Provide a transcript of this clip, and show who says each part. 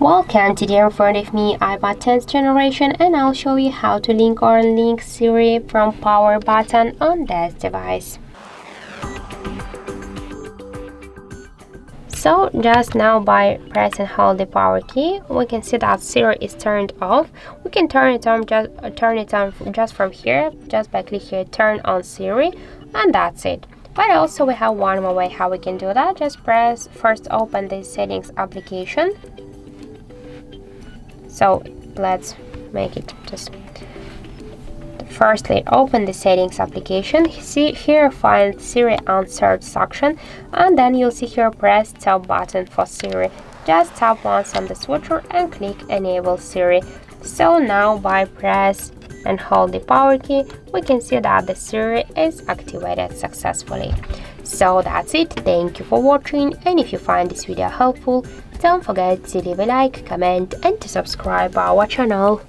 Speaker 1: Welcome, today in front of me iPad 10th generation, and I'll show you how to link or unlink Siri from power button on this device. So just now by press and hold the power key, we can see that Siri is turned off. We can turn it on just from here, just by clicking here, turn on Siri, and that's it. But also we have one more way how we can do that. Just first open the settings application. So let's make it just firstly open the settings application. See here, find Siri answered section, and then you'll see here press top button for Siri. Just tap once on the switcher and click enable Siri. So now by press and hold the power key, we can see that the Siri is activated successfully. So that's it. Thank you for watching, and if you find this video helpful, don't forget to leave a like, comment and to subscribe our channel.